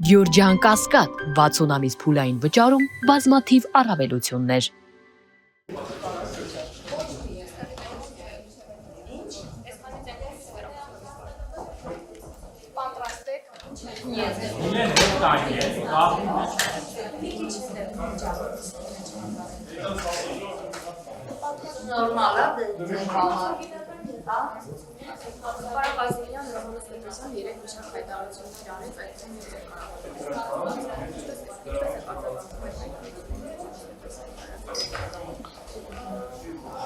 Գյուրջան Կասկադ 60 ամիս փուլային վճարում բազմաթիվ առավելություններ։ Նորմալ է Պարապազիլյան Ռոհանոս Պետրոսյան 3 մշակ հայտարարություններ արեց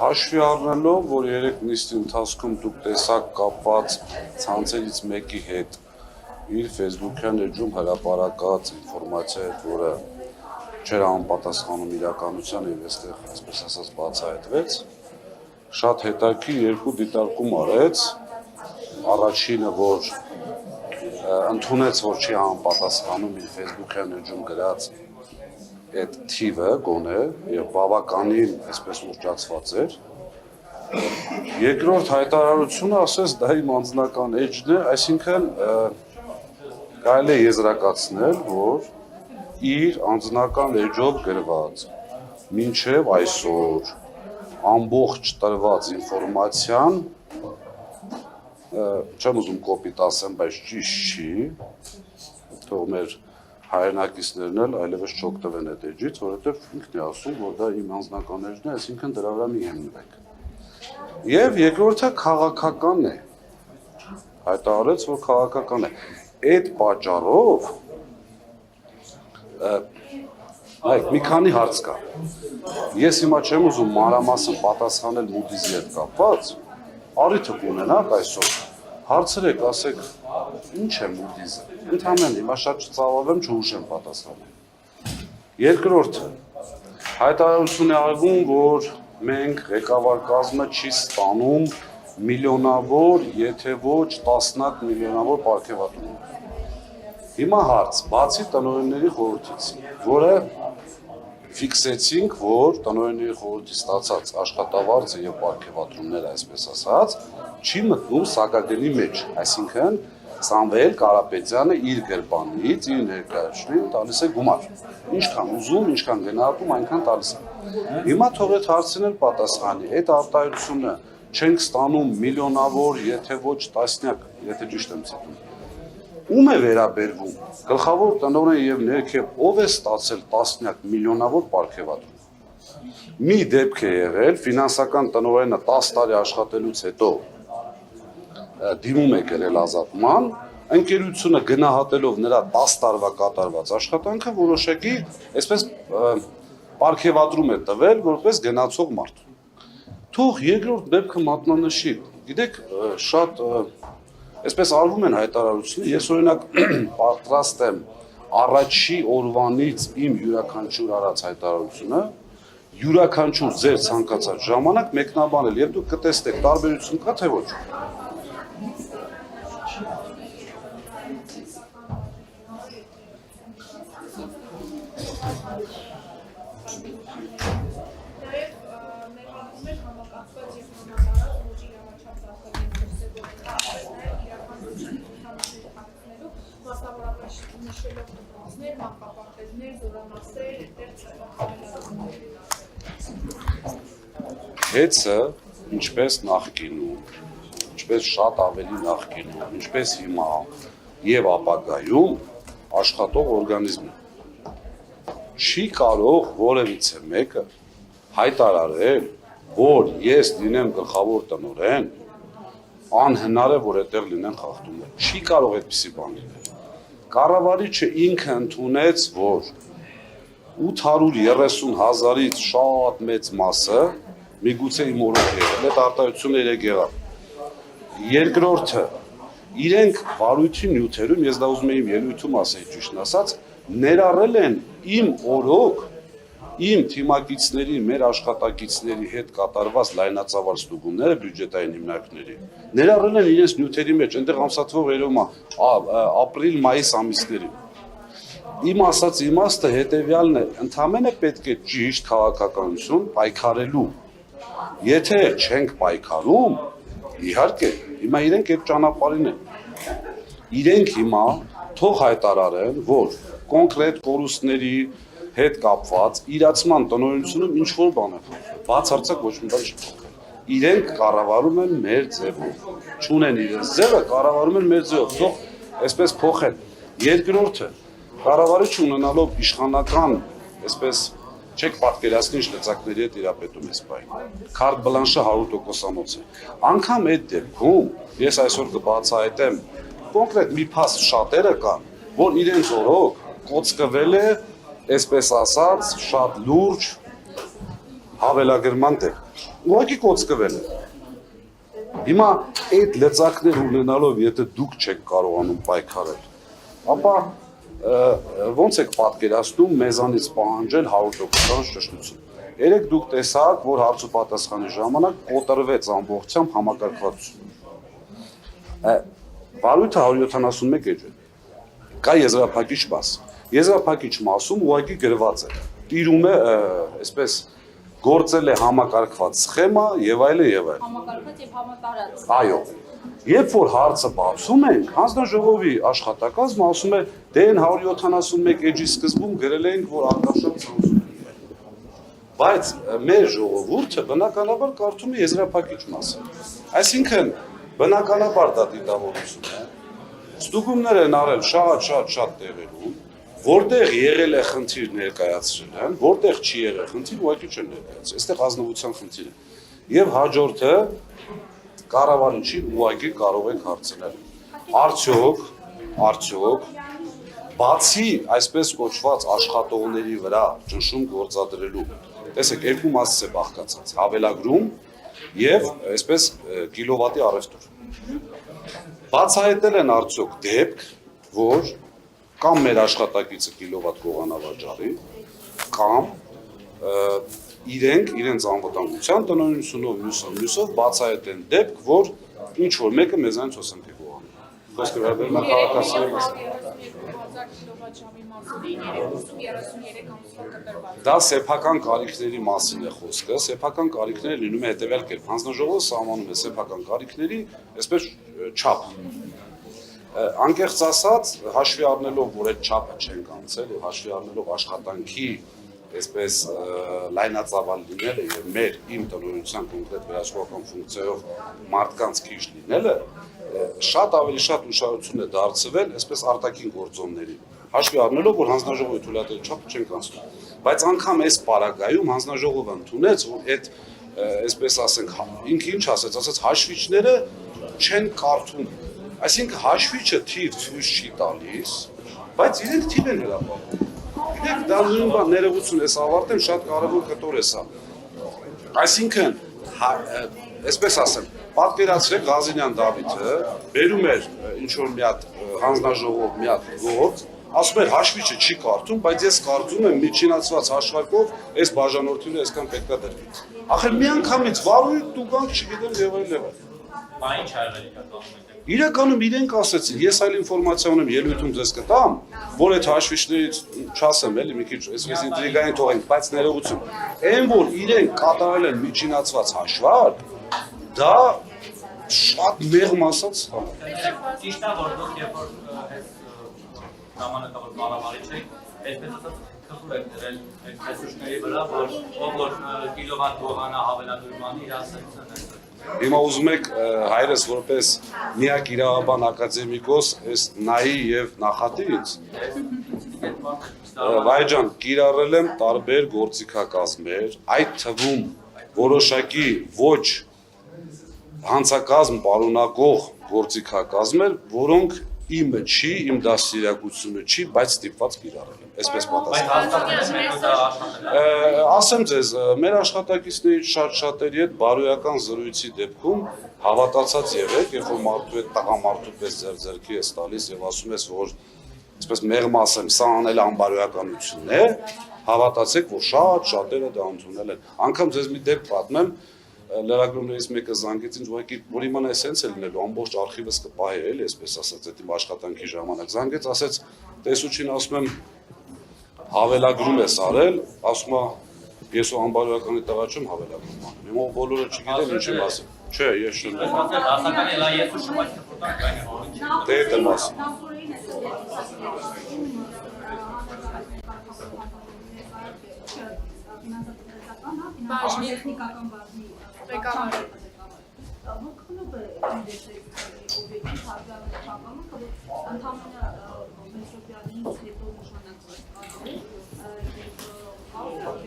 Հաշվի առնելով, որ 3 նիստի ընթացքում դուք տեսակ կապված ցանցերից մեկի հետ իր Facebook-յան էջում հրապարակած ինֆորմացիա հետ, որը չէր անպատասխանում իրականությանը եւ այստեղ, այսպես ասած, բացահայտվեց, շատ հետաքրքիր երկու դիտարկում արեց, առաջինը, որ ընդունեց, որ չի անպատասխանում իր Facebook-յան էջում գրած այդ թիվը գոնե եւ բավականին այսպես ուռճացված էր։ Երկրորդ հայտարարությունը ասես դա իմ անձնական էջն է, այսինքն կարելի է եզրակացնել, որ իր անձնական էջով գրված մինչև այսօր ամբողջ տրված ինֆորմացիան չեմ ուզում կոպիտ ասեմ, բայց ճիշտ չի, թող մեր հայրենակիցներն էլ այլևս չօգտվեն այդ էջից, որովհետև ինքն է ասում, որ դա իմ անձնական էջն է, այսինքն դրա վրա մի հիմնվեք։ Եվ երկրորդը քաղաքական է, հայտարարեց, որ քաղաքական է։ Այդ պատճառով մի քանի հարց կա։ Ես հիմա չեմ ուզում մանրամասն պատասխանել Moody's-ի հետ կապված, առիթը կունենաք այսօր, հարցրեք, ասեք, ինչ է Moody's-ը։ Ընդհանրեն հիմա շատ չծավալվեմ, չուշեմ պատասխանել։ Երկրորդը, հայտարարություն է արվում, որ մենք ղեկավար կազմը չի ստանում միլիոնավոր, եթե ոչ տասնյակ միլիոնավոր պարգևատրում։ Հիմա հարց, բացի տնօրենների խորհրդից, որը ֆիքսեցինք, որ տնօրենների խորհրդի ստացած աշխատավարձը եւ պարգևատրումները, այսպես ասած, չի մտնում սակագնի մեջ, այսինքն Սամվել Կարապետյանը իր գրպանից, իր ներկայացուցիչին տալիս է գումար։ Ինչքան ուզում, ինչքան գնահատում, այնքան տալիս է։ Հիմա թող այդ հարցին էլ պատասխանի, այդ արտահայտությունը չենք ստանում միլիոնավոր, եթե ոչ տասնյակ, եթե ճիշտ եմ ցույցում։ Ում է վերաբերվում։ Գլխավոր տնօրեն եւ ներքև ով է ստացել տասնյակ միլիոնավոր պարգևատրում։ Մի դեպք է եղել, ֆինանսական տնօրենը 10 տարի աշխատելուց հետո դիմում է գրել ազատման, ընկերությունը գնահատելով նրա 10 տարվա կատարված աշխատանքը որոշակի այսպես պարգևատրում է տվել որպես գնացող մարդ։ Թող երկրորդ դեպքը մատնանշի։ Գիտեք, շատ այսպես արվում են հայտարարությունները, ես օրինակ պատրաստ եմ առաջի օրվանից իմ յուրաքանչյուր արած հայտարարությունը յուրաքանչյուր ձեր ցանկացած ժամանակ մեկնաբանել եւ դուք կտեսնեք տարբերություն կա թե ոչ։ Հեծը, ինչպես նախկինում, ինչպես շատ ավելի նախկինում, ինչպես հիմա եւ ապագայում աշխատող օրգանիզմ է։ Չի կարող որևիցե մեկը հայտարարել, որ ես լինեմ գլխավոր տնօրեն, անհնար է, որ այդտեղ լինեն խախտումներ։ Չի կարող այդպիսի բան լինել։ Կառավարիչը ինքը ընդունեց, որ 830,000-ից շատ մեծ մասը միգուցե իմ օրոք եղել, այդ արտահայտությունը երեք եղավ։ Երկրորդը, իրենք վարույթի նյութերում, ես դա ուզում եմ ելույթում ասել, ճիշտն ասած, ներառել են իմ օրոք, իմ թիմակիցների, մեր աշխատակիցների հետ կատարված լայնածավալ ստուգումները բյուջետային հիմնարկների, ներառել են իրենց նյութերի մեջ, այնտեղ ամսաթվով երևում է ապրիլ-մայիս ամիսներին։ Իմ ասած իմաստը հետևյալն է, ընդամենը պետք է ճիշտ քաղաքականություն պայքարելու։ Եթե չենք պայքարում, իհարկե, հիմա իրենք այդ ճանապարհին են։ Իրենք հիմա թող հայտարարեն, որ կոնկրետ կորուստների հետ կապված իրացման տնօրինությունում ինչ որ բան է փոխվել։ Բացարձակ ոչ մի բան չի փոխվել։ Իրենք կառավարում են մեր ձևով։ Չունեն իրենց ձևը, կառավարում են մեր ձևով։ Թող այսպես փոխեն։ Երկրորդը կառավարիչ ունենալով իշխանական, այսպես չեք պատկերացնի ինչ լծակների հետ իրապետում ես բային։ Քարտ բլանշը 100%-անոց է։ Անկամ այդ դեպքում ես այսօր կբացահայտեմ կոնկրետ մի փաստ շատերը կան, որ իրենց օրոք կոծկվել է, այսպես ասած, շատ լուրջ հավելագրման դեպք։ Ուղղակի կոծկվել է։ Հիմա այդ լծակներ ունենալով, եթե դուք չեք կարողանում պայքարել, ապա ոնց եք պատկերացնում մեզանից պահանջել 100% ճշտություն։ Երեք դուք տեսաք, որ հարց ու պատասխանի ժամանակ կոտրվեց ամբողջությամբ համակարգվածություն։ Վարույթը 171 էջ է։ Կա եզրափակիչ մաս։ Եզրափակիչ մասում ուղղակի գրված է։ Տիրում է, այսպես գործել է համակարգված սխեմա եւ այլն եւ այլն։ Համակարգված եւ համատարած։ Այո։ Երբ որ հարցը բացում ենք, հանձնաժողովի աշխատակազմը ասում է, դե այն 171 էջի սկզբում գրել ենք, որ արտաշատ ցանցում է։ Բայց մեր ժողովուրդը բնականաբար կարդում է եզրափակիչ մասը։ Այսինքն բնականաբար դա դիտավորություն է։ Ստուգումներ են արել շատ տեղերում, որտեղ եղել է խնդիր ներկայացրել են, որտեղ չի եղել խնդիր, ուղղակի չեն ներկայացրել։ Այստեղ ազնվության խնդիր է։ Եվ հաջորդը կառավարիչի ուղղակի կարող եք հարցնել։ Արդյոք բացի այսպես կոչված աշխատողների վրա ճնշում գործադրելու, տեսեք, երկու մասից է բաղկացած, հավելագրում եւ այսպես կիլովատի առևտուր։ Բացահայտել են արդյոք դեպք, որ կամ մեր աշխատակիցը կիլովատ կողանավաճառի, կամ իրենց անվտանգության տնօրինությունով մյուսով բացահայտեն դեպք, որ ինչ որ մեկը մեզանից հոսանք է գողանում։ Խոսքը վերաբերում է քաղաքացիների մասին։ Դա սեփական կարիքների մասին է խոսքը, սեփական կարիքները լինում է հետևյալ կերպ։ Հանձնաժողովը սահմանում է սեփական կարիքների, այսպես չափ։ Անկեղծ ասած, հաշվի առնելով, որ այդ չափը չեն կանցել եւ հաշվի առնելով աշխատանքի այսպես լայնածավալ լինելը եւ մեր իմ տնօրինության կոնկրետ վերահսկողական ֆունկցիայով մարդկանց քիչ լինելը շատ ավելի շատ ուշադրություն է դարձվել այսպես արտաքին գործոնների հաշվի առնելով որ հանձնաժողովի թույլատրելի չափը չեն կանցնում բայց անգամ այս պարագայում հանձնաժողովը ընդունեց որ այդ այսպես ասենք ինքը ինչ ասաց հաշվիչները չեն կարդում այսինքն հաշվիչը թիվ ցույց չի տալիս բայց իրենք թիվ են հրապարակում Գիտեք, դա նույն բան ներողություն ես ավարտեմ, շատ կարևոր կտոր է սա։ Այսինքն, այսպես ասեմ, պատկերացրեք Ղազինյան Դավիթը բերում էր ինչ-որ մի հատ հանձնաժողով մի հատ գործ, ասում էր հաշվիչը չի կարդում, բայց ես կարդում եմ միջինացված հաշվարկով այս բաժանորդությունը այսքան պետք է դրվի։ Ախր մի անգամից վարույթ դուգանք չգիտեմ եւ այլն։ Այն ինչ ա եղել կատարում եք։ Իրականում իրենք ասեցին, ես այլ ինֆորմացիա ունեմ ելույթում ձեզ կտամ, որ այդ հաշվիչներից չասեմ, էլի մի քիչ այսպես ինտրիգային թողենք, բայց ներողություն։ Այն որ իրենք կատարել են միջինացված հաշվարկ, դա շատ մեղմ ասած հա։ Ճիշտ է որ դուք երբ որ ժամանակավոր կառավարիչ եք, այսպես ասած քխուր եք դրել այդ ռեսուրսների վրա, որ կիլովատ գողանա հավելադրումանի իր ասացիան է։ Հիմա ուզում եք հայրս որպես միակ իրավաբան ակադեմիկոս այս նայի եւ նախատի ինձ։ Վայ ջան, կիրառել եմ տարբեր գործիքակազմեր, այդ թվում որոշակի ոչ հանցակազմ պարունակող գործիքակազմեր, որոնք իմը չի, իմ դաստիարակությունը չի, բայց ստիպված կիրառել եմ, այսպես պատասխան։ Ասեմ ձեզ, մեր աշխատակիցներից շատերի հետ բարոյական զրույցի դեպքում հավատացած եղեք, երբ որ մարդու հետ տղամարդու պես ձեռքի ես տալիս եւ ասում ես, որ այսպես մեղմ ասեմ, սա անել անբարոյականություն է, հավատացեք, որ շատ շատերը դա ընդունել են։ Անգամ ձեզ մի դեպք պատմեմ, լրագրողներից մեկը զանգեց ինձ ուղղակի որ իմանա էսենց է լինելու ամբողջ արխիվս կպահի էլի այսպես ասած այդ իմ աշխատանքի ժամանակ զանգեց ասեց տեսուչին ասում եմ հավելագրում ես արել ասում է ես ու անբարոյականի տղա չեմ հավելագրում անում հիմա բոլորը չգիտեն ինչ եմ ասում չէ ես չեմ Դասականի լա ես ու շփոթ կան դե դա մաս Բաժնի Տեխնիկական բաժնի ղեկավարը։ Ո՞նքնով է օբյեկտի հարցականը, որ ընդհանրապես Մեսրոպյանից հետո նշանակված կազմել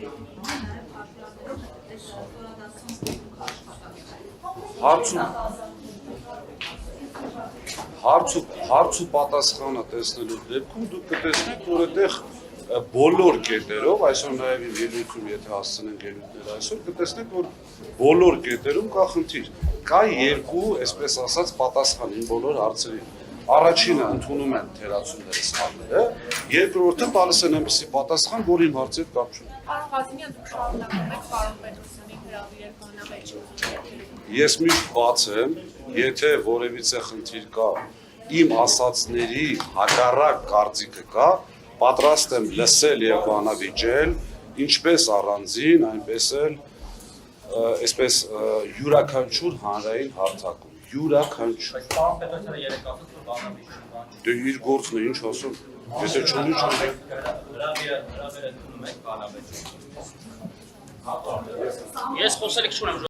եւ նաև հարցերով այս ստորադասական Հարց ու պատասխանը տեսնելու դեպքում դուք կտեսնեք, որ այդտեղ բոլոր կետերով, այսօր նաև իմ ելույթում, եթե հասցնենք ելույթներ այսօր, կտեսնեք, որ բոլոր կետերում կա խնդիր։ Կա երկու, այսպես ասած, պատասխան իմ բոլոր հարցերին։ Առաջինը ընդունում են թերացումները սխալները, երկրորդը տալիս են այնպիսի պատասխան, որ իմ հարցի հետ կապ չունի։ Պարոն Ղազիմյան, դուք շարունակում եք պարոն Պետրոսյանին հրավիրել բանավեճի։ Ես միշտ բաց եմ, եթե որևիցե խնդիր կա, իմ ասածների հակառակ կարծիքը կա, պատրաստ եմ լսել եւ բանավիճել, ինչպես առանձին, այնպես էլ այսպես յուրաքանչյուր հանրային հարթակում, յուրաքանչյուր։ Պարոն Պետրոսյանը երեք ասաց, որ բանավիճ Դե իր գործն է, ինչ ասում, եթե չունի չունի։ հրավերը ընդունում եք բանավեճ։ Ես խոսել չունեմ